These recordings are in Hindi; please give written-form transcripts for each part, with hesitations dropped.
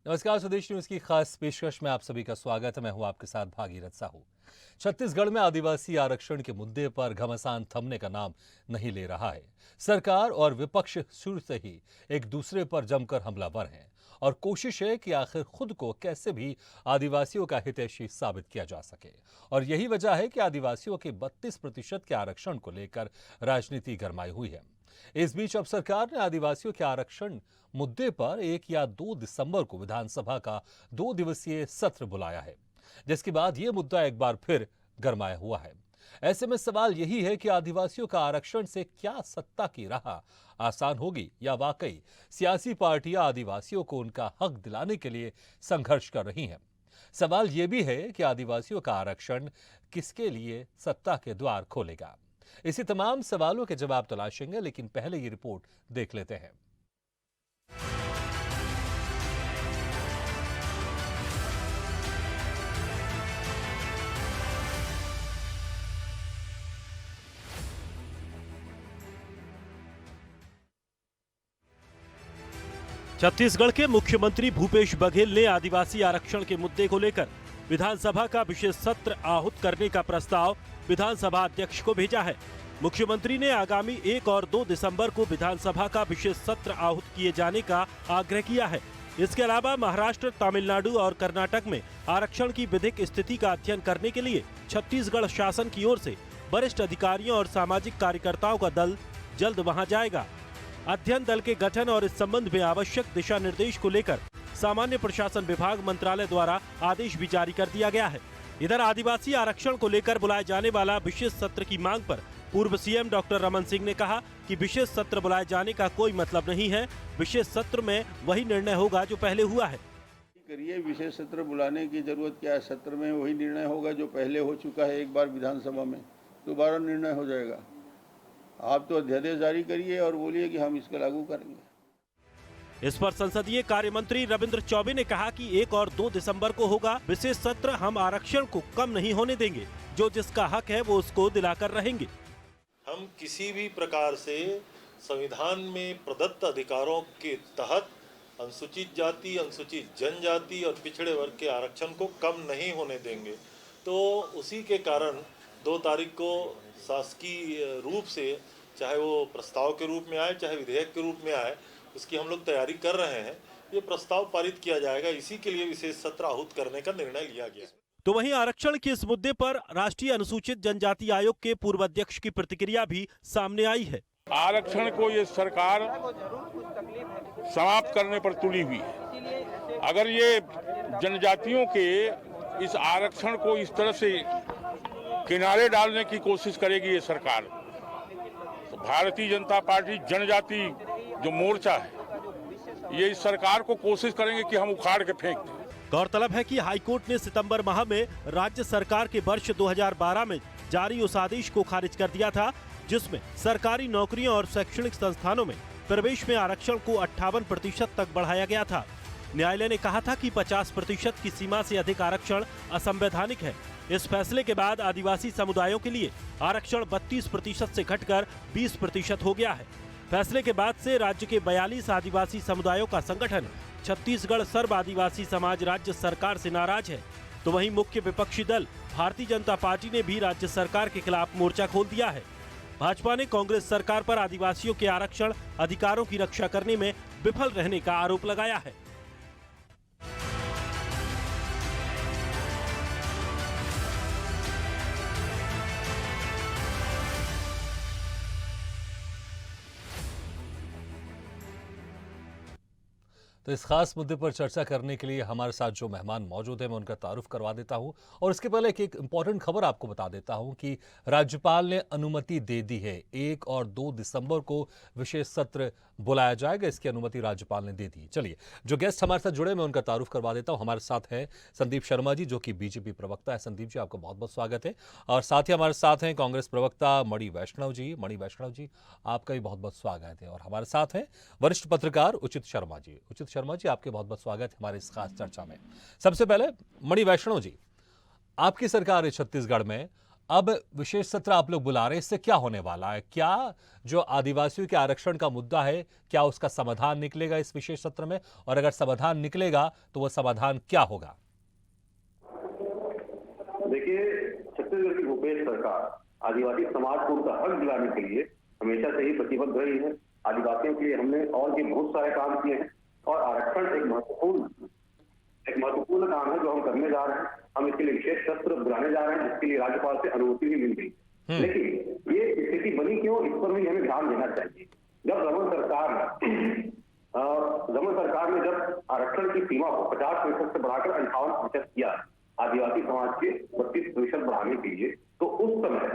नमस्कार, स्वदेश न्यूज की खास पेशकश में आप सभी का स्वागत है। मैं हूं आपके साथ भागीरथ साहू। छत्तीसगढ़ में आदिवासी आरक्षण के मुद्दे पर घमासान थमने का नाम नहीं ले रहा है। सरकार और विपक्ष शुरू से ही एक दूसरे पर जमकर हमलावर हैं और कोशिश है कि आखिर खुद को कैसे भी आदिवासियों का हितैषी साबित किया जा सके। और यही वजह है कि आदिवासियों के 32% के आरक्षण को लेकर राजनीति गरमाई हुई है। इस बीच अब सरकार ने आदिवासियों के आरक्षण मुद्दे पर 1 या 2 दिसंबर को विधानसभा का 2 दिवसीय सत्र बुलाया है, जिसके बाद यह मुद्दा एक बार फिर गरमाया हुआ है। ऐसे में सवाल यही है कि आदिवासियों का आरक्षण से क्या सत्ता की राह आसान होगी या वाकई सियासी पार्टियां आदिवासियों को उनका हक दिलाने के लिए संघर्ष कर रही हैं। सवाल यह भी है कि आदिवासियों का आरक्षण किसके लिए सत्ता के द्वार खोलेगा। इसी तमाम सवालों के जवाब तलाशेंगे, लेकिन पहले ये रिपोर्ट देख लेते हैं। छत्तीसगढ़ के मुख्यमंत्री भूपेश बघेल ने आदिवासी आरक्षण के मुद्दे को लेकर विधानसभा का विशेष सत्र आहूत करने का प्रस्ताव विधानसभा अध्यक्ष को भेजा है। मुख्यमंत्री ने आगामी 1 और 2 दिसंबर को विधानसभा का विशेष सत्र आहूत किए जाने का आग्रह किया है। इसके अलावा महाराष्ट्र, तमिलनाडु और कर्नाटक में आरक्षण की विधिक स्थिति का अध्ययन करने के लिए छत्तीसगढ़ शासन की ओर से वरिष्ठ अधिकारियों और सामाजिक कार्यकर्ताओं का दल जल्द वहां जाएगा। अध्ययन दल के गठन और इस संबंध में आवश्यक दिशा निर्देश को लेकर सामान्य प्रशासन विभाग मंत्रालय द्वारा आदेश भी जारी कर दिया गया है। इधर आदिवासी आरक्षण को लेकर बुलाए जाने वाला विशेष सत्र की मांग पर पूर्व सीएम डॉक्टर रमन सिंह ने कहा कि विशेष सत्र बुलाए जाने का कोई मतलब नहीं है। विशेष सत्र में वही निर्णय होगा जो पहले हुआ है। करिए, विशेष सत्र बुलाने की जरूरत क्या है। सत्र में वही निर्णय होगा जो पहले हो चुका है। एक बार विधानसभा में दोबारा निर्णय हो जाएगा। आप तो अध्यादेश जारी करिए और बोलिए कि हम इसको लागू करेंगे। इस पर संसदीय कार्य मंत्री रविंद्र चौबे ने कहा कि 1 और 2 दिसंबर को होगा विशेष सत्र। हम आरक्षण को कम नहीं होने देंगे। जो जिसका हक है वो उसको दिलाकर रहेंगे। हम किसी भी प्रकार से संविधान में प्रदत्त अधिकारों के तहत अनुसूचित जाति, अनुसूचित जनजाति और पिछड़े वर्ग के आरक्षण को कम नहीं होने देंगे। तो उसी के कारण 2 तारीख को शासकीय रूप से, चाहे वो प्रस्ताव के रूप में आए चाहे विधेयक के रूप में आए, उसकी हम लोग तैयारी कर रहे हैं। ये प्रस्ताव पारित किया जाएगा। इसी के लिए विशेष सत्र आहूत करने का निर्णय लिया गया। तो वहीं आरक्षण के इस मुद्दे पर राष्ट्रीय अनुसूचित जनजाति आयोग के पूर्व अध्यक्ष की प्रतिक्रिया भी सामने आई है। आरक्षण को ये सरकार समाप्त करने पर तुली हुई है। अगर ये जनजातियों के इस आरक्षण को इस तरह से किनारे डालने की कोशिश करेगी ये सरकार, तो भारतीय जनता पार्टी जनजाति जो मोर्चा है, ये इस सरकार को कोशिश करेंगे कि हम उखाड़ के फेंक दें। गौरतलब है कि हाईकोर्ट ने सितंबर माह में राज्य सरकार के वर्ष 2012 में जारी उस आदेश को खारिज कर दिया था, जिसमें सरकारी नौकरियों और शैक्षणिक संस्थानों में प्रवेश में आरक्षण को 58% तक बढ़ाया गया था। न्यायालय ने कहा था कि 50% की सीमा से अधिक आरक्षण असंवैधानिक है। इस फैसले के बाद आदिवासी समुदायों के लिए आरक्षण 32% से घटकर 20% हो गया है। फैसले के बाद से राज्य के 42 आदिवासी समुदायों का संगठन छत्तीसगढ़ सर्व आदिवासी समाज राज्य सरकार से नाराज है। तो वहीं मुख्य विपक्षी दल भारतीय जनता पार्टी ने भी राज्य सरकार के खिलाफ मोर्चा खोल दिया है। भाजपा ने कांग्रेस सरकार पर आदिवासियों के आरक्षण अधिकारों की रक्षा करने में विफल रहने का आरोप लगाया है। तो इस खास मुद्दे पर चर्चा करने के लिए हमारे साथ जो मेहमान मौजूद हैं, मैं उनका तारुफ करवा देता हूं। और इसके पहले एक इंपॉर्टेंट खबर आपको बता देता हूं कि राज्यपाल ने अनुमति दे दी है। 1 और 2 दिसंबर को विशेष सत्र बुलाया जाएगा। इसकी अनुमति राज्यपाल ने दे दी। चलिए, जो गेस्ट हमारे साथ जुड़े, मैं उनका तारुफ करवा देता हूँ। हमारे साथ हैं संदीप शर्मा जी, जो कि बीजेपी प्रवक्ता है। संदीप जी, आपका बहुत बहुत स्वागत है। और साथ ही हमारे साथ हैं कांग्रेस प्रवक्ता मणि वैष्णव जी। मणि वैष्णव जी, आपका भी बहुत बहुत स्वागत है। और हमारे साथ हैं वरिष्ठ पत्रकार उचित शर्मा जी। उचित शर्मा जी, आपके बहुत बहुत स्वागत है हमारे इस खास चर्चा में। सबसे पहले मणि वैष्णव जी, आपकी सरकार है छत्तीसगढ़ में, अब विशेष सत्र आप लोग बुला रहे हैं, इससे क्या होने वाला है? क्या जो आदिवासियों के आरक्षण का मुद्दा है, क्या उसका समाधान निकलेगा इस विशेष सत्र में? और अगर समाधान निकलेगा तो वो समाधान क्या होगा? देखिए, छत्तीसगढ़ की भूपेश सरकार आदिवासी समाज को उनका हक दिलाने के लिए हमेशा से ही प्रतिबद्ध रही है। आदिवासियों के लिए हमने और भी बहुत सारे काम किए हैं और आरक्षण एक महत्वपूर्ण काम है जो हम करने जा रहे हैं। हम इसके लिए विशेष सत्र बुलाने जा रहे हैं जिसके लिए राज्यपाल से अनुमति भी मिल गई। लेकिन ये स्थिति बनी क्यों, इस पर भी हमें ध्यान देना चाहिए। जब रमन सरकार ने जब आरक्षण की सीमा को 50% से बढ़ाकर 58% किया आदिवासी समाज के 32% बढ़ाने के लिए, तो उस समय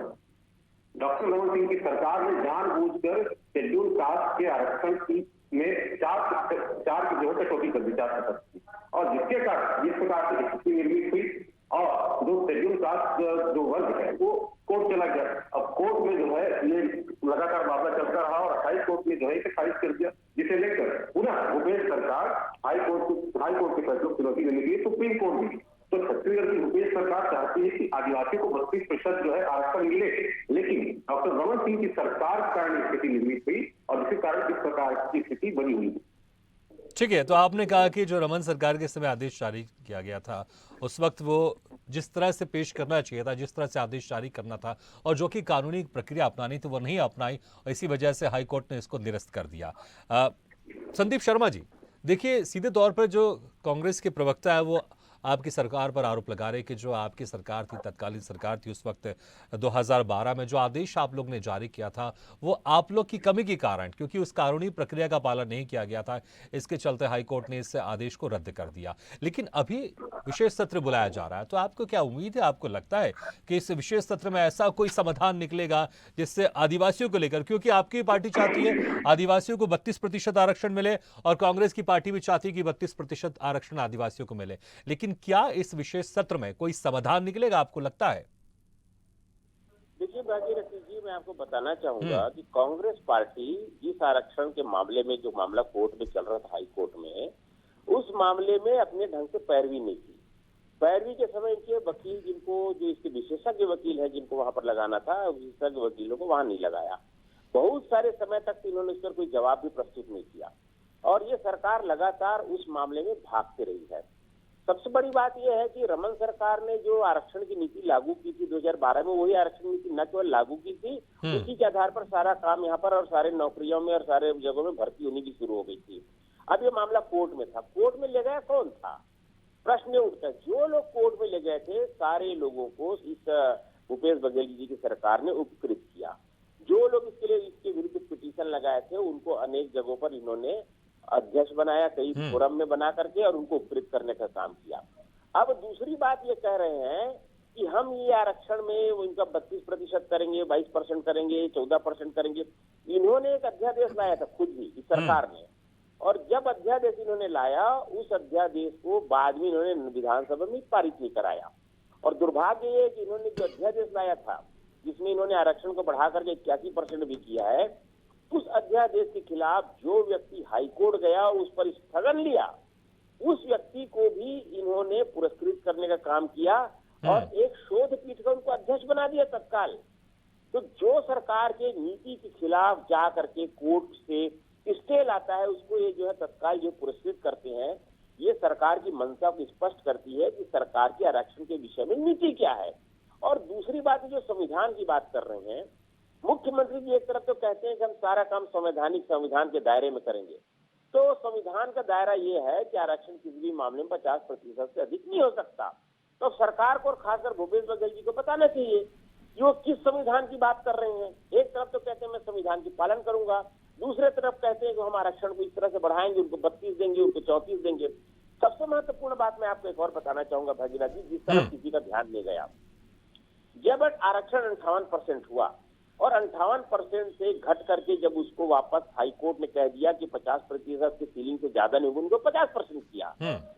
डॉक्टर रमन सिंह की सरकार ने जानबूझकर शेड्यूल कास्ट के आरक्षण की में चार की जगह कटौती कर दी 4% की, और जिसके कारण इस प्रकार से स्थिति निर्मित हुई और जो शेड्यूल कास्ट जो वर्ग है वो कोर्ट चला गया। अब कोर्ट में जो है ये लगातार मामला चलता रहा और 28 कोर्ट ने जो है इसे खारिज कर दिया, जिसे लेकर पुनः भूपेश सरकार हाई कोर्ट के फैसलों की चुनौती देने के लिए सुप्रीम कोर्ट में। तो छत्तीसगढ़ की भूपेश सरकार चाहती है कि आदिवासियों को 32% जो है आरक्षण मिले, लेकिन डॉक्टर रमन सिंह की सरकार के कारण स्थिति निर्मित हुई और जिसके कारण इस प्रकार की स्थिति बनी हुई। ठीक है, तो आपने कहा कि जो रमन सरकार के समय आदेश जारी किया गया था, उस वक्त वो जिस तरह से पेश करना चाहिए था, जिस तरह से आदेश जारी करना था और जो कि कानूनी प्रक्रिया अपनानी थी वो नहीं अपनाई, और इसी वजह से हाई कोर्ट ने इसको निरस्त कर दिया। संदीप शर्मा जी, देखिए, सीधे तौर पर जो कांग्रेस के प्रवक्ता है वो आपकी सरकार पर आरोप लगा रहे कि जो आपकी सरकार थी, तत्कालीन सरकार थी, उस वक्त 2012 में जो आदेश आप लोग ने जारी किया था वो आप लोग की कमी के कारण, क्योंकि उस कानूनी प्रक्रिया का पालन नहीं किया गया था, इसके चलते हाई कोर्ट ने इस आदेश को रद्द कर दिया। लेकिन अभी विशेष सत्र बुलाया जा रहा है, तो आपको क्या उम्मीद है, आपको लगता है कि इस विशेष सत्र में ऐसा कोई समाधान निकलेगा जिससे आदिवासियों को लेकर, क्योंकि आपकी पार्टी चाहती है आदिवासियों को 32% आरक्षण मिले और कांग्रेस की पार्टी भी चाहती है कि 32% आरक्षण आदिवासियों को मिले, लेकिन क्या इस विशेष सत्र में कोई समाधान निकलेगा, आपको लगता है? देखिए भागीरथी जी, मैं आपको बताना चाहूंगा कि कांग्रेस पार्टी जिस आरक्षण के मामले में, जो मामला कोर्ट में चल रहा था हाई कोर्ट में, उस मामले में अपने ढंग से पैरवी नहीं की। पैरवी के समय इनके वकील, जिनको जो इसके विशेषज्ञ वकील है जिनको वहां पर लगाना था, विशेषज्ञ वकीलों को वहां नहीं लगाया। बहुत सारे समय तक इन्होंने इस पर कोई जवाब भी प्रस्तुत नहीं किया और ये सरकार लगातार उस मामले में भागते रही है। सबसे बड़ी बात यह है कि रमन सरकार ने जो आरक्षण की नीति लागू की थी 2012 में, वही आरक्षण नीति न केवल लागू की थी, उसी के आधार पर सारा काम यहाँ पर और सारे नौकरियों में और सारे जगहों में भर्ती होनी भी शुरू हो गई थी। अब ये मामला कोर्ट में था, कोर्ट में ले गया कौन था? प्रश्न उठता है। जो लोग कोर्ट में ले गए थे, सारे लोगों को इस भूपेश बघेल जी की सरकार ने उपकृत किया। जो लोग इसके विरुद्ध पिटीशन लगाए थे, उनको अनेक जगहों पर इन्होंने अध्यक्ष बनाया, कई फोरम में बना करके, और उनको उपकृत करने का काम किया। अब दूसरी बात ये कह रहे हैं कि हम ये आरक्षण में इनका 32% करेंगे, 22% करेंगे, 14% करेंगे। इन्होंने एक अध्यादेश लाया था खुद ही इस सरकार ने, और जब अध्यादेश इन्होंने लाया, उस अध्यादेश को बाद में इन्होंने विधानसभा में पारित नहीं कराया। और दुर्भाग्य ये कि इन्होंने जो अध्यादेश लाया था जिसमें इन्होंने आरक्षण को बढ़ाकर 81% भी किया है, उस अध्यादेश के खिलाफ जो व्यक्ति हाईकोर्ट गया, उस पर स्थगन लिया, उस व्यक्ति को भी इन्होंने पुरस्कृत करने का काम किया और एक शोध पीठ का उनको अध्यक्ष बना दिया तत्काल। तो जो सरकार के नीति के खिलाफ जा करके कोर्ट से स्टे लाता है, उसको ये जो है तत्काल जो पुरस्कृत करते हैं, ये सरकार की मंशा को स्पष्ट करती है कि सरकार के आरक्षण के विषय में नीति क्या है। और दूसरी बात, जो संविधान की बात कर रहे हैं, मुख्यमंत्री जी एक तरफ तो कहते हैं कि हम सारा काम संविधान के दायरे में करेंगे। तो संविधान का दायरा ये है कि आरक्षण किसी भी मामले में 50% से अधिक नहीं हो सकता। तो सरकार को और खासकर भूपेश बघेल जी को बताना चाहिए कि वो किस संविधान की बात कर रहे हैं। एक तरफ तो कहते हैं मैं संविधान की पालन करूंगा, दूसरे तरफ कहते हैं कि हम आरक्षण को इस तरह से बढ़ाएंगे, उनको 32 देंगे, उनको 34 देंगे। सबसे महत्वपूर्ण बात मैं आपको एक और बताना चाहूंगा भागीरथ जी, जिस तरफ किसी का ध्यान नहीं गया। जब आरक्षण 58% हुआ और 58% से घट करके जब उसको वापस हाईकोर्ट ने कह दिया कि 50% की सीलिंग से ज्यादा नहीं, उनको 50% किया,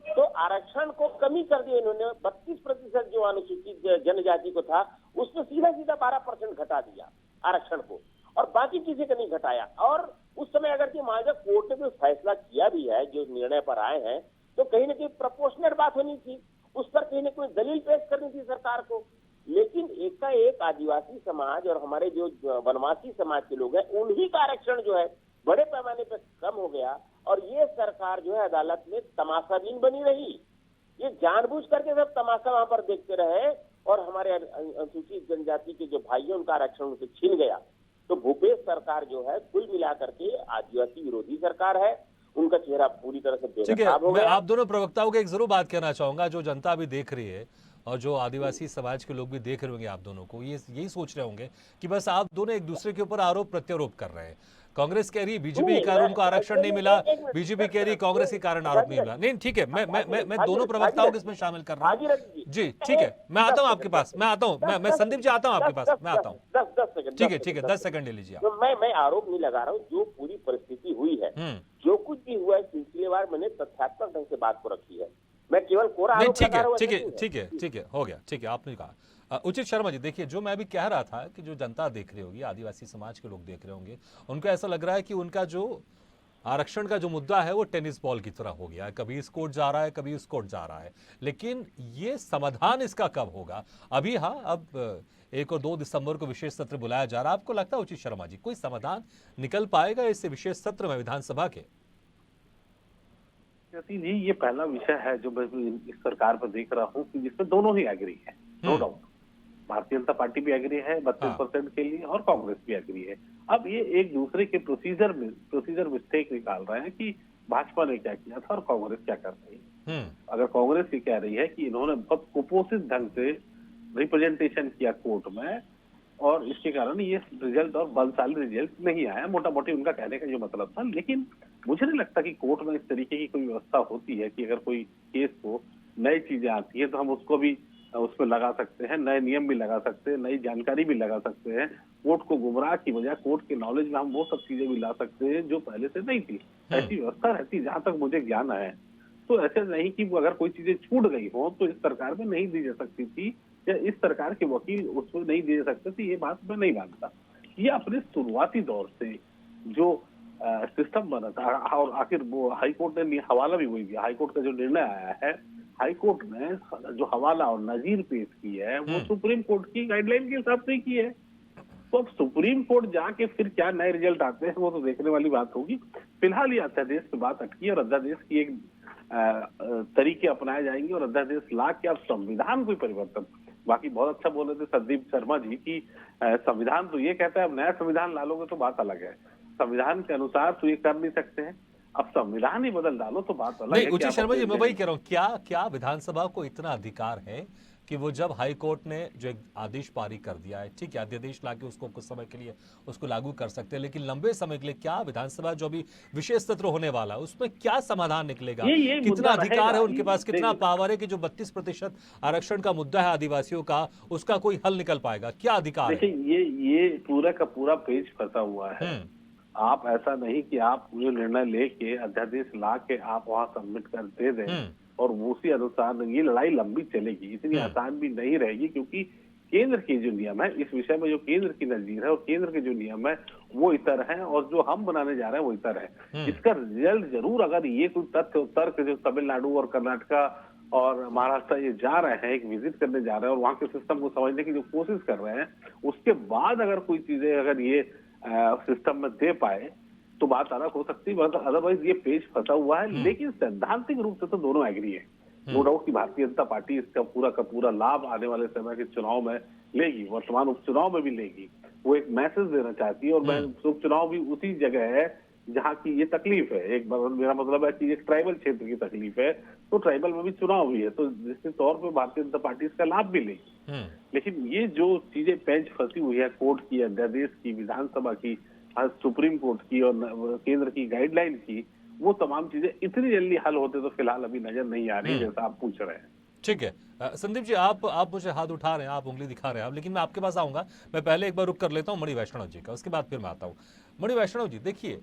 तो आरक्षण को कमी कर दिया इन्होंने। 32% जो अनुसूचित जनजाति को था, उसमें सीधा 12% घटा दिया आरक्षण को, और बाकी किसी का नहीं घटाया। और उस समय अगर कि मान लो कोर्ट ने कोई फैसला किया भी है, जो निर्णय पर आए हैं, तो कहीं ना कहीं प्रोपोर्शनल बात होनी थी, उस पर कहीं ना कोई दलील पेश करनी थी सरकार को। लेकिन एकाएक आदिवासी समाज और हमारे जो वनवासी समाज के लोग हैं उन्हीं का आरक्षण जो है बड़े पैमाने पर कम हो गया। और ये सरकार जो है अदालत में तमाशाबीन बनी रही, ये जानबूझ करके सब तमाशा वहां पर देखते रहे और हमारे अनुसूचित जनजाति के जो भाई हैं उनका आरक्षण उनसे छीन गया। तो भूपेश सरकार जो है कुल मिलाकर के आदिवासी विरोधी सरकार है, उनका चेहरा पूरी तरह से ठीक है, बेनकाब हो मैं गया। आप दोनों प्रवक्ताओं को एक जरूर बात कहना चाहूंगा, जो जनता अभी देख रही है और जो आदिवासी समाज के लोग भी देख रहे होंगे आप दोनों को, ये यही सोच रहे होंगे कि बस आप दोनों एक दूसरे के ऊपर आरोप प्रत्यारोप कर रहे हैं। कांग्रेस कह रही है बीजेपी के कारण उनको आरक्षण नहीं मिला, बीजेपी कह रही है कांग्रेस के कारण आरोप नहीं मिला। नहीं ठीक है, मैं दोनों प्रवक्ताओं को इसमें शामिल कर रहा हूँ। जी ठीक है, मैं आता हूँ आपके पास, मैं आता हूँ, मैं संदीप जी आता हूँ आपके पास, मैं आता हूँ। 10 सेकंड ठीक है 10 सेकंड ले लीजिए आप। तो मैं आरोप नहीं लगा रहा हूँ, जो पूरी परिस्थिति हुई है, जो कुछ भी हुआ है सिलसिलेवार मैंने तथ्यात्मक ढंग से बात को रखी है, मैं केवल कोरा नहीं आरोप लगा रहा हूँ। ठीक है, हो गया, ठीक है, आपने कहा। उचित शर्मा जी, देखिए जो मैं अभी कह रहा था कि जो जनता देख रही होगी, आदिवासी समाज के लोग देख रहे होंगे, उनको ऐसा लग रहा है कि उनका जो आरक्षण का जो मुद्दा है वो टेनिस बॉल की तरह हो गया है, कभी इस कोर्ट जा रहा है, कभी उस कोर्ट जा रहा है। लेकिन ये समाधान इसका कब होगा? अभी हाँ, अब 1 और 2 दिसंबर को विशेष सत्र बुलाया जा रहा है। आपको लगता है उचित शर्मा जी कोई समाधान निकल पाएगा इससे विशेष सत्र में विधानसभा के? जी, ये पहला विषय है जो मैं इस सरकार पर देख रहा हूँ कि जिसमें दोनों ही एग्री है, no doubt. Bharatiya Janata party भी एग्री है 32% के लिए और कांग्रेस भी एग्री है। अब ये एक दूसरे के प्रोसीजर मिस्टेक निकाल रहे हैं कि भाजपा ने क्या किया था और कांग्रेस क्या कर रही है। अगर कांग्रेस ये कह रही है कि इन्होंने बहुत कुपोषित ढंग से रिप्रेजेंटेशन किया कोर्ट में और इसके कारण ये रिजल्ट और बलशाली रिजल्ट नहीं आया, मोटा मोटी उनका कहने का जो मतलब था। लेकिन मुझे नहीं लगता कि कोर्ट में इस तरीके की कोई व्यवस्था होती है कि अगर कोई केस को नई चीजें आती है तो हम उसको भी उसमें लगा सकते हैं, नए नियम भी लगा सकते हैं, नई जानकारी भी लगा सकते हैं। कोर्ट को गुमराह की बजाय कोर्ट के नॉलेज में हम वो सब चीजें भी ला सकते हैं जो पहले से नहीं थी। ऐसी व्यवस्था रहती, जहां तक मुझे ज्ञान है। तो ऐसे नहीं कि अगर कोई चीजें छूट गई हो तो इस सरकार में नहीं दी जा सकती थी या इस सरकार के वकील उसको नहीं दे सकते थे, ये बात मैं नहीं मानता। ये अपने शुरुआती दौर से जो सिस्टम बना था और आखिर वो हाईकोर्ट ने हवाला भी वही दिया। हाईकोर्ट का जो निर्णय आया है, हाईकोर्ट ने जो हवाला और नजीर पेश की है वो सुप्रीम कोर्ट की गाइडलाइन के हिसाब से की है। तो अब सुप्रीम कोर्ट जाके फिर क्या नए रिजल्ट आते हैं वो तो देखने वाली बात होगी। फिलहाल ये अध्यादेश पे बात अटकी और अध्यादेश की एक तरीके अपनाए जाएंगे और अध्यादेश ला के अब संविधान कोई परिवर्तन। बाकी बहुत अच्छा बोल रहे थे संदीप शर्मा जी की संविधान तो ये कहता है अब नया संविधान ला लोगे तो बात अलग है, संविधान के अनुसार तो ये कर नहीं सकते हैं, अब संविधान ही बदल डालो तो बात अलग है। उचित शर्मा जी, मैं वही कह रहा हूँ, क्या विधानसभा को इतना अधिकार है कि वो जब हाई कोर्ट ने जो एक आदेश पारित कर दिया है, ठीक है, अध्यादेश लाके उसको कुछ समय के लिए उसको लागू कर सकते हैं, लेकिन लंबे समय के लिए क्या विधानसभा जो अभी विशेष सत्र होने वाला है उसमें क्या समाधान निकलेगा? कितना अधिकार है उनके पास, कितना पावर है कि जो 32% आरक्षण का मुद्दा है आदिवासियों का, उसका कोई हल निकल पाएगा? क्या अधिकार है? ये पूरा का पूरा पेज फंसा हुआ है। आप ऐसा नहीं कि आप जो निर्णय लेके अध्यादेश ला के आप वहां सबमिट कर दे दें और उसी अनुसार ये लड़ाई लंबी चलेगी, इतनी आसान भी नहीं रहेगी। क्योंकि केंद्र के जो नियम है इस विषय में, जो केंद्र की नजीर है और केंद्र के जो नियम है वो इतर है और जो हम बनाने जा रहे हैं वो इतर है। इसका रिजल्ट जरूर, अगर ये कोई तथ्य तर्क जो तमिलनाडु और कर्नाटका और महाराष्ट्र ये जा रहे हैं, एक विजिट करने जा रहे हैं और वहां के सिस्टम को समझने की जो कोशिश कर रहे हैं, उसके बाद अगर कोई चीजें अगर ये सिस्टम में दे पाए तो बात अलग हो सकती है, अदरवाइज ये पेज फंसा हुआ है। लेकिन सैद्धांतिक रूप से तो दोनों एग्री है, नो डाउट कि भारतीय जनता पार्टी इसका पूरा का पूरा लाभ आने वाले समय के चुनाव में लेगी, वर्तमान उपचुनाव में भी लेगी। वो एक मैसेज देना चाहती है और मैं उपचुनाव भी उसी जगह है जहाँ की ये तकलीफ है। एक मेरा मतलब है कि एक ट्राइबल क्षेत्र की तकलीफ है, तो ट्राइबल में भी चुनाव भी है, तो निश्चित तौर पर भारतीय जनता पार्टी इसका लाभ भी लेगी। लेकिन ये जो चीजें पेंच फंसी हुई है, कोर्ट की, अध्यादेश की, विधानसभा की, सुप्रीम कोर्ट की और केंद्र की गाइडलाइन की, वो तमाम चीजें इतनी जल्दी हल होते तो फिलहाल अभी नजर नहीं आ रही जैसा आप पूछ रहे हैं। ठीक है संदीप जी, आप मुझे हाथ उठा रहे हैं, आप उंगली दिखा रहे हैं, लेकिन मैं आपके पास आऊंगा। मैं पहले एक बार रुक कर लेता हूं मणि वैष्णव जी का, उसके बाद फिर मैं आता हूं। मणि वैष्णव जी, देखिए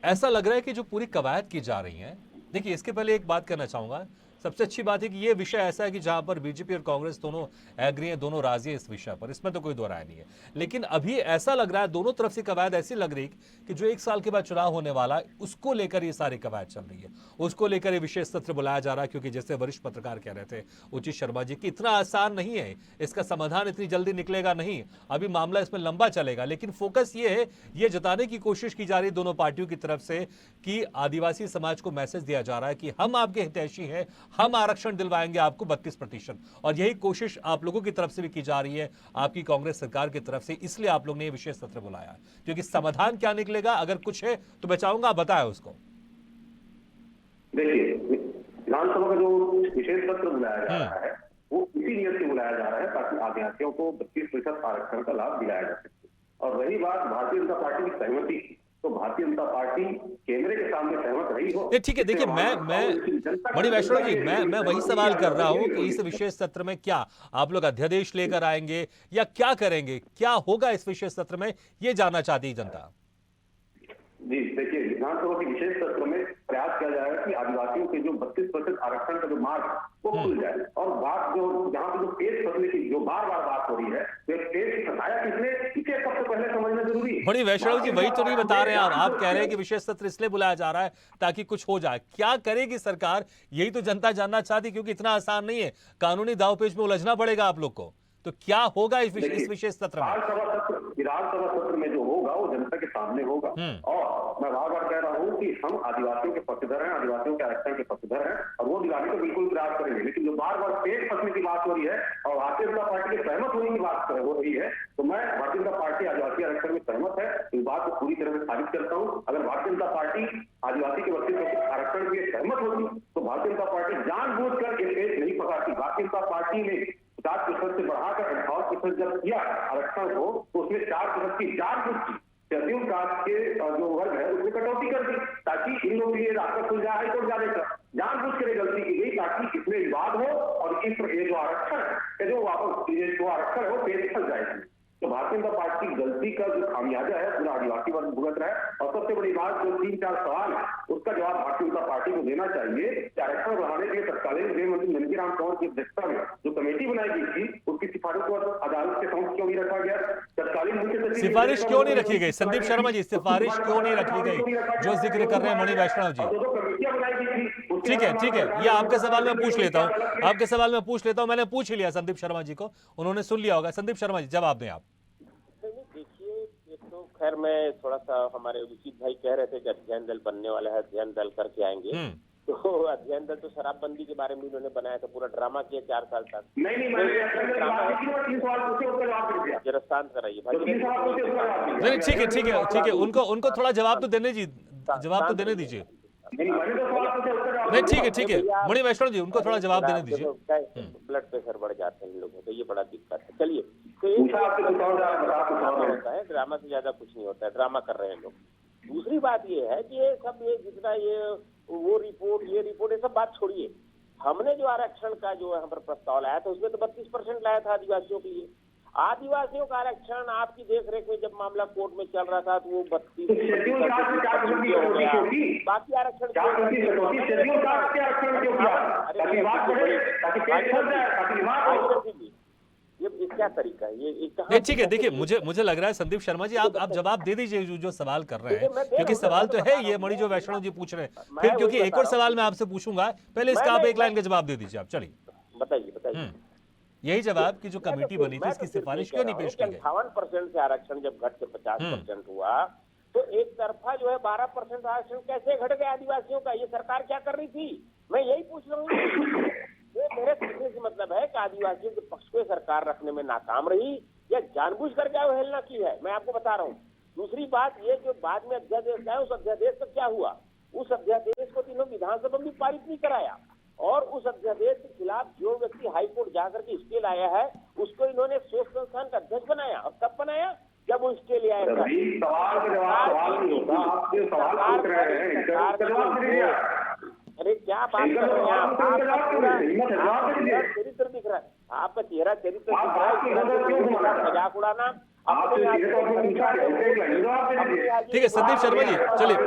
ऐसा लग रहा है कि जो पूरी कवायद की जा रही है, देखिए इसके पहले एक बात कहना चाहूंगा, सबसे अच्छी बात है कि ये विषय ऐसा है कि जहां पर बीजेपी और कांग्रेस दोनों एग्री हैं, दोनों राजी हैं इस विषय पर, इसमें तो कोई दो राय नहीं है। लेकिन अभी ऐसा लग रहा है, दोनों तरफ से कवायद ऐसी लग रही कि जो 1 साल के बाद चुनाव होने वाला है उसको लेकर ये सारी कवायद चल रही है, उसको लेकर ये विशेष सत्र बुलाया जा रहा है। क्योंकि जैसे वरिष्ठ पत्रकार कह रहे थे उचित शर्मा जी कि इतना आसान नहीं है, इसका समाधान इतनी जल्दी निकलेगा नहीं, अभी मामला इसमें लंबा चलेगा। लेकिन फोकस ये है, ये जताने की कोशिश की जा रही है दोनों पार्टियों की तरफ से कि आदिवासी समाज को मैसेज दिया जा रहा है कि हम आपके हितैषी हैं, हम आरक्षण दिलवाएंगे आपको 32%। और यही कोशिश आप लोगों की तरफ से भी की जा रही है, आपकी कांग्रेस सरकार की तरफ से। इसलिए आप लोग ने यह विशेष सत्र बुलाया है, क्योंकि समाधान क्या निकलेगा अगर कुछ है तो मैं चाहूंगा आप बताएं उसको। देखिए, विधानसभा का जो विशेष सत्र बुलाया जा रहा है वो इसी नियत से बुलाया जा रहा है ताकि आदिवासियों को 32% आरक्षण का लाभ दिलाया जा सके। और रही बात भारतीय जनता पार्टी की सहमति की, तो भारतीय जनता पार्टी केंद्र के सामने सहमत रही हो। ठीक है, देखिए मैं मणि वैष्णव जी, मैं वही सवाल कर रहा हूं कि इस विशेष सत्र में क्या आप लोग अध्यादेश लेकर आएंगे या क्या करेंगे, क्या होगा इस विशेष सत्र में, ये जानना चाहती है जनता। जी देखिए, विधानसभा के विशेष सत्र में प्रयास किया जाएगा कि आदिवासियों के जो 32% आरक्षण का जो मार्ग वो खुल जाए। और बात जो जहाँ पे जो पेश फसले की जो बार बार बात हो रही है, तो पेश फसाया किसने, इसे सबसे पहले समझना जरूरी है। बड़ी वैष्णव जी वही तो नहीं बता रहे हैं आप कह रहे हैं कि विशेष सत्र इसलिए बुलाया जा रहा है ताकि कुछ हो जाए। क्या करेगी सरकार, यही तो जनता जानना चाहती, क्योंकि इतना आसान नहीं है, कानूनी दावपेच में उलझना पड़ेगा आप लोग को। तो क्या होगा इस विशेष सत्र में? विधानसभा सत्र में जो होगा वो जनता के सामने होगा। और मैं बार बार कह रहा हूँ कि हम आदिवासियों के पक्षधर हैं, आदिवासियों के आरक्षण के पक्षधर हैं, और वो दिलाने को बिल्कुल प्रयास करेंगे। लेकिन जो बार बार पेट फंसने की बात हो रही है और भारतीय जनता पार्टी के सहमत होने की बात हो रही है, तो मैं भारतीय जनता पार्टी आदिवासी आरक्षण में सहमत है, इस बात को पूरी तरह से खारिज करता हूँ। अगर भारतीय जनता पार्टी आदिवासी के 32% आरक्षण के सहमत होती तो भारतीय जनता पार्टी जानबूझकर ये पेट नहीं पकड़ती। भारतीय जनता पार्टी ने 50% से बढ़ाकर 58% जब किया आरक्षण को, तो उसमें 4% की जानबूझ की शेड्यूल कास्ट के जो वर्ग है उसमें कटौती कर दी ताकि इन लोगों के लिए रास्ता खुल जाए हाईकोर्ट जाने का। जानबूझ कर गलती की गई ताकि इसमें विवाद हो और इस जो आरक्षण है जो वापस जो आरक्षण है वो पेश फंस जाएगी। तो भारतीय जनता पार्टी की गलती का जो खामियाजा है पूरा आदिवासी वर्ग भुगत रहा है। और सबसे बड़ी बात जो 3-4 सवाल है उसका जवाब भारतीय जनता पार्टी को देना चाहिए कि आरक्षण बढ़ाने के लिए तत्कालीन गृह मंत्री नंदीराम तंवर की अध्यक्षता में जो कमेटी बनाई गई थी उसकी सिफारिश को अदालत के समक्ष क्यों नहीं रखा गया? तत्कालीन मुख्य सचिव सिफारिश क्यों नहीं रखी गई? संदीप शर्मा जी, सिफारिश क्यों नहीं रखी गई जो जिक्र कर रहे हैं मणि वैष्णव जी? ठीक है, ये आपके सवाल में पूछ लेता हूं, मैंने पूछ ही लिया संदीप शर्मा जी को, उन्होंने सुन लिया होगा। संदीप शर्मा जी जवाब दें आप। देखिए, एक तो खैर मैं थोड़ा सा, हमारे उचित भाई कह रहे थे कि अध्ययन दल बनने वाला है, अध्ययन दल करके आएंगे। तो अध्ययन दल तो शराबबंदी के बारे में उन्होंने बनाया था, पूरा ड्रामा किया 4 साल तक। जरा शांत कराइए भाई। ठीक है, उनको थोड़ा जवाब तो देने दीजिए। नहीं ठीक है मणि वैष्णव जी, उनको थोड़ा जवाब देने दीजिए। ब्लड प्रेशर बढ़ जाते हैं लोगों को, ये बड़ा दिक्कत है। चलिए, तो होता है, ड्रामा से ज्यादा कुछ नहीं होता है, ड्रामा कर रहे हैं लोग। दूसरी बात ये है कि ये सब जितना वो रिपोर्ट ये सब बात छोड़िए। हमने जो आरक्षण का जो यहाँ पर प्रस्ताव लाया था उसमें तो 32% लाया था आदिवासियों के लिए। आदिवासियों का आरक्षण आपकी देखरेख में जब मामला कोर्ट में चल रहा था तो वो 32 हो गया। बाकी आरक्षण ये क्या तरीका है? ये ठीक है, देखिए मुझे लग रहा है संदीप शर्मा जी आप जवाब दे दीजिए जो सवाल कर रहे हैं, क्योंकि सवाल तो है ये मणि जो वैष्णव जी पूछ रहे हैं। फिर क्योंकि एक और सवाल मैं आपसे पूछूंगा, पहले इसका आप एक लाइन का जवाब दे दीजिए आप। चलिए बताइए। यही जवाब की जो कमेटी बनी थी इसकी सिफारिश क्यों नहीं पेश की गई? 58% से आरक्षण जब घट के 50% हुआ तो एक तरफा जो है 12% आरक्षण कैसे घट गया आदिवासियों का? ये सरकार क्या कर रही थी? मैं यही पूछ रहा हूँ। मेरे पूछने से मतलब है कि आदिवासियों के पक्ष को सरकार रखने में नाकाम रही या जानबूझ करके अवहेलना की है, मैं आपको बता रहा हूँ। दूसरी बात ये जो बाद में अध्यादेश आया, उस अध्यादेश का क्या हुआ? उस अध्यादेश को तीनों विधानसभा में पारित नहीं कराया, और उस अध्यादेश के खिलाफ जो व्यक्ति हाईकोर्ट जाकर के स्टे लाया है उसको इन्होंने शोध संस्थान का अध्यक्ष बनाया। और कब बनाया? जब वो स्टे ले आया। अरे क्या बात कर रहे हैं आप? चरित्र दिख रहा है, आपका चेहरा चरित्र दिख रहा आपकी नजर क्यों घुमाना है, मजाक उड़ाना आपसे सीधे तौर पे पूछा है, उसके एक लाइन जवाब दे दीजिए। ठीक है संदीप शर्मा जी, चलिए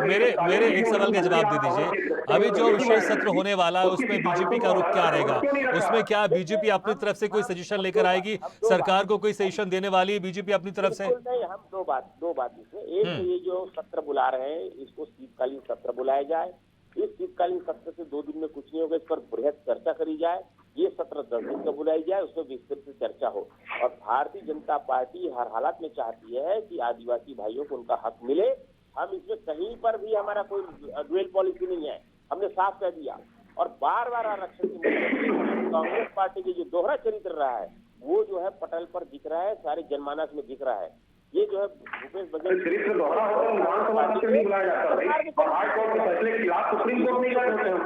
मेरे एक सवाल का जवाब दे दीजिए। अभी जो विशेष सत्र होने वाला है उसमें बीजेपी का रुख क्या रहेगा? उसमें क्या बीजेपी अपनी तरफ से कोई सजेशन लेकर आएगी? सरकार को कोई सजेशन देने वाली है बीजेपी अपनी तरफ से? बिल्कुल नहीं, हम दो बात इसमें, एक तो ये जो सत्र बुला रहे हैं इसको शीतकालीन सत्र बुलाया जाए। इस शीतकालीन सत्र से 2 दिन में कुछ नहीं होगा, इस पर बृहद चर्चा करी जाए। ये सत्र 10 दिन का बुलाई जाए, उसमें विस्तृत से चर्चा हो। और भारतीय जनता पार्टी हर हालत में चाहती है कि आदिवासी भाइयों को उनका हक मिले। हम इसमें कहीं पर भी हमारा कोई ड्यूअल पॉलिसी नहीं है, हमने साफ कह दिया। और बार बार आरक्षण की कांग्रेस पार्टी की जो दोहरा चरित्र रहा है वो जो है पटल पर दिख रहा है, सारे जनमानस में दिख रहा है। ये जो है भूपेश बघेल चरित्र दोहरा होता है, विधानसभा में क्यों नहीं बुलाया जाता भाई? और हाई कोर्ट के फैसले के खिलाफ सुप्रीम कोर्ट नहीं गए होते हम।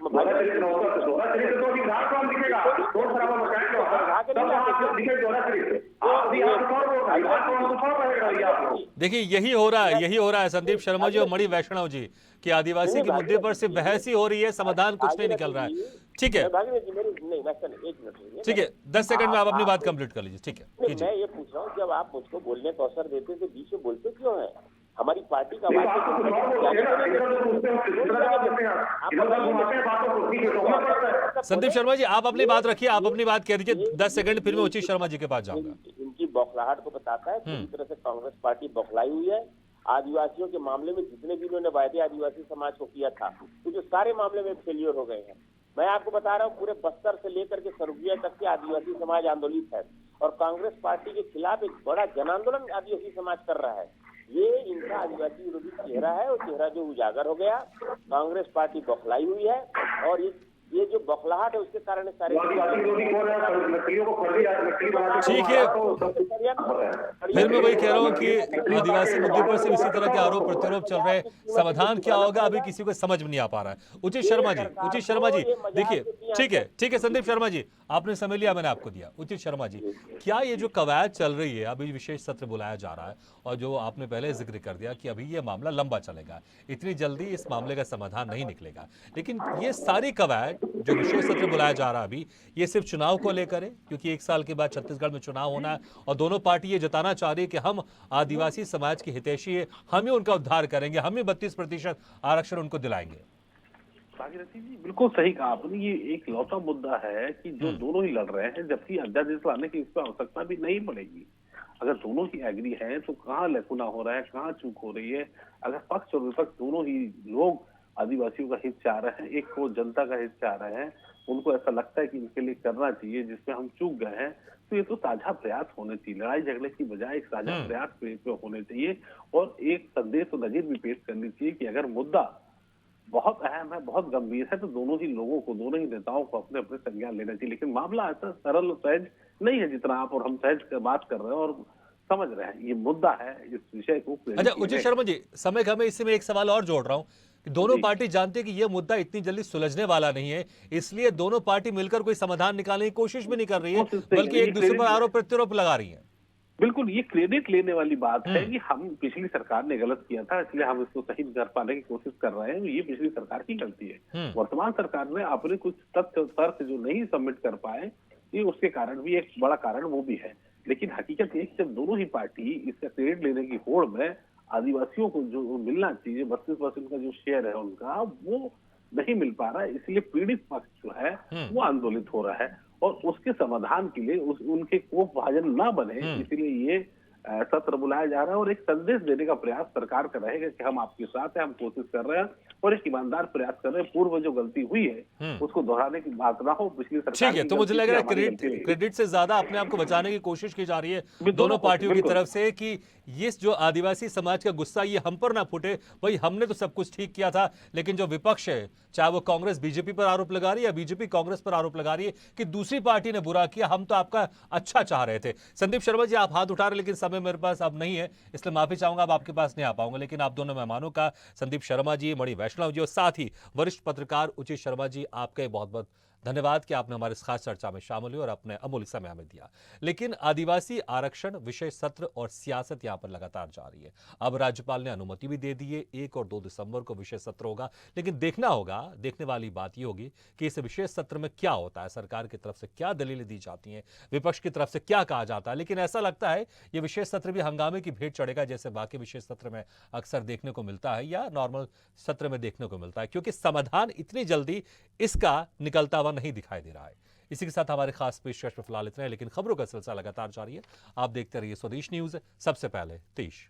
दोहरा चरित्र होता है, दोहरा चरित्र तो अभी विधानसभा में दिखेगा, शोर शराबा मचाएंगे वहाँ, तब वहाँ दिखे दोहरा चरित्र। आप भी आप कौन बोल रहे हैं? विधानसभा में कौन रहेगा ये आप लोग? देखिए यही हो रहा है संदीप शर्मा जी और मणि वैष्णव जी कि आदिवासी के मुद्दे पर सिर्फ बहस ही हो रही है, समाधान कुछ नहीं निकल रहा है। ठीक है ठीक है, 10 सेकंड में आप अपनी बात कंप्लीट कर लीजिए। ठीक है कीजिए। मैं ये पूछ रहा हूँ, जब आप मुझको बोलने का अवसर देते थे बीच में बोलते क्यों है? हमारी पार्टी का नहीं, आप कुछ और बोलते हैं ना, इधर उधर पूछते हैं, किस तरह जवाब देते हैं आप? इधर उधर घुमाते हैं बातों को, ठीक है, तो होना पड़ता है। संदीप शर्मा जी आप अपनी बात रखिए, आप अपनी बात कह दीजिए। 10 सेकंड फिर मैं उचित शर्मा जी के पास जाऊंगा। इनकी बौखलाहट को बताता है पूरी तरह से कांग्रेस पार्टी बौखलाई हुई है। आदिवासियों के मामले में जितने भी इन्होंने वायदे आदिवासी समाज को किया था तो जो सारे मामले में फेलियर हो गए हैं। मैं आपको बता रहा हूँ पूरे बस्तर से लेकर के सरगुजा तक के आदिवासी समाज आंदोलित है और कांग्रेस पार्टी के खिलाफ एक बड़ा जन आंदोलन आदिवासी समाज कर रहा है। ये इनका आदिवासी विरोधी चेहरा है और चेहरा जो उजागर हो गया। कांग्रेस पार्टी बौखलाई हुई है और ये जो बौखलाहट है उसके कारण सारे ठीक है, फिर मैं वही कह रहा हूँ कि आदिवासी मुद्दे पर सिर्फ इसी तरह के आरोप प्रत्यारोप चल रहे हैं। समाधान क्या होगा अभी किसी को समझ में नहीं आ पा रहा है। उचित शर्मा जी देखिए, ठीक है संदीप शर्मा जी आपने समय लिया, मैंने आपको दिया। उचित शर्मा जी, क्या ये जो कवायद चल रही है, अभी विशेष सत्र बुलाया जा रहा है और जो आपने पहले जिक्र कर दिया कि अभी ये मामला लंबा चलेगा, इतनी जल्दी इस मामले का समाधान नहीं निकलेगा, लेकिन ये सारी कवायद जो विशेष सत्र बुलाया जा रहा है अभी, ये सिर्फ चुनाव को लेकर है क्योंकि 1 साल के बाद छत्तीसगढ़ में चुनाव होना है और दोनों पार्टी ये जताना चाह रही है कि हम आदिवासी समाज के हितैषी है, हम ही उनका उद्धार करेंगे, हम ही 32% आरक्षण उनको दिलाएंगे। भागीरथी जी बिल्कुल सही कहा आपने। ये एक लौटा मुद्दा है कि जो दोनों ही लड़ रहे हैं, जबकि अध्यादेश लाने की इस पर आवश्यकता भी नहीं पड़ेगी। अगर दोनों ही एग्री हैं तो कहाँ लैकुना हो रहा है, कहाँ चूक हो रही है? अगर पक्ष और विपक्ष दोनों ही लोग आदिवासियों का हित चाह रहे हैं, एक को जनता का हित चाह रहे हैं, उनको ऐसा लगता है कि इनके लिए करना चाहिए जिसमें हम चूक गए हैं, तो ये तो साझा प्रयास होने चाहिए। लड़ाई झगड़े की बजाय एक साझा प्रयास पे होने चाहिए और एक संदेश और नजीर भी पेश करनी चाहिए कि अगर मुद्दा बहुत अहम है, बहुत गंभीर है, तो दोनों ही लोगों को, दोनों ही नेताओं को अपने अपने संज्ञान लेना चाहिए। लेकिन मामला ऐसा सरल और सहज नहीं है जितना आप और हम सहज बात कर रहे हैं और समझ रहे हैं। ये मुद्दा है, इस विषय को। अच्छा उचित शर्मा जी, समय का मैं इसी में एक सवाल और जोड़ रहा हूँ कि दोनों पार्टी जानते हैं कि यह मुद्दा इतनी जल्दी सुलझने वाला नहीं है, इसलिए दोनों पार्टी मिलकर कोई समाधान निकालने की कोशिश भी नहीं कर रही है, बल्कि एक दूसरे पर आरोप प्रत्यारोप लगा रही है। बिल्कुल, ये क्रेडिट लेने वाली बात है कि हम पिछली सरकार ने गलत किया था इसलिए हम इसको सही कर पाने की कोशिश कर रहे हैं। ये पिछली सरकार की गलती है। वर्तमान सरकार ने अपने कुछ तथ्य तर्क जो नहीं सबमिट कर पाए, ये उसके कारण भी एक बड़ा कारण वो भी है। लेकिन हकीकत ये जब दोनों ही पार्टी इसका क्रेडिट लेने की होड़ में आदिवासियों को जो मिलना चाहिए 32% का जो शेयर है उनका, वो नहीं मिल पा रहा है, इसलिए पीड़ित पक्ष जो है वो आंदोलित हो रहा है और उसके समाधान के लिए उनके कोप भाजन ना बने, इसलिए ये सत्र बुलाया जा रहा है और एक संदेश देने का प्रयास सरकार का रहेगा कि हम आपके साथ हैं, हम कोशिश कर रहे हैं और एक ईमानदार प्रयास कर रहे हैं। पूर्व जो गलती हुई है उसको दोहराने की बात ना हो। पिछली सरकार ठीक है, तो मुझे लग रहा है क्रेडिट से ज्यादा अपने आप को बचाने की कोशिश की जा रही है दोनों पार्टियों की तरफ से कि ये जो आदिवासी समाज का गुस्सा ये हम पर ना फूटे। भाई हमने तो सब कुछ ठीक किया था, लेकिन जो विपक्ष है, चाहे वो कांग्रेस बीजेपी पर आरोप लगा रही है या बीजेपी कांग्रेस पर आरोप लगा रही है कि दूसरी पार्टी ने बुरा किया, हम तो आपका अच्छा चाह रहे थे। संदीप शर्मा जी आप हाथ उठा रहे, लेकिन समय मेरे पास अब नहीं है, इसलिए माफी चाहूंगा, अब आपके पास नहीं आ पाऊंगा। लेकिन आप दोनों मेहमानों का, संदीप शर्मा जी, मणि वैष्णव जी और साथ ही वरिष्ठ पत्रकार उचित शर्मा जी, आपका बहुत बहुत धन्यवाद कि आपने हमारे इस खास चर्चा में शामिल हुए और अपने अमूल्य समय हमें दिया। लेकिन आदिवासी आरक्षण विषय सत्र और सियासत यहां पर लगातार जारी है। अब राज्यपाल ने अनुमति भी दे दी है, 1 और 2 दिसंबर को विशेष सत्र होगा, लेकिन देखना होगा, देखने वाली बात यह होगी कि इस विशेष सत्र में क्या होता है, सरकार की तरफ से क्या दलीलें दी जाती हैं, विपक्ष की तरफ से क्या कहा जाता है। लेकिन ऐसा लगता है यह विशेष सत्र भी हंगामे की भेंट चढ़ेगा, जैसे बाकी विशेष सत्र में अक्सर देखने को मिलता है या नॉर्मल सत्र में देखने को मिलता है, क्योंकि समाधान इतनी जल्दी इसका निकलता हुआ नहीं दिखाई दे रहा है। इसी के साथ हमारे खास पेशकश में फिलहाल इतना है, लेकिन खबरों का सिलसिला लगातार जारी है। आप देखते रहिए स्वदेश न्यूज, सबसे पहले देश।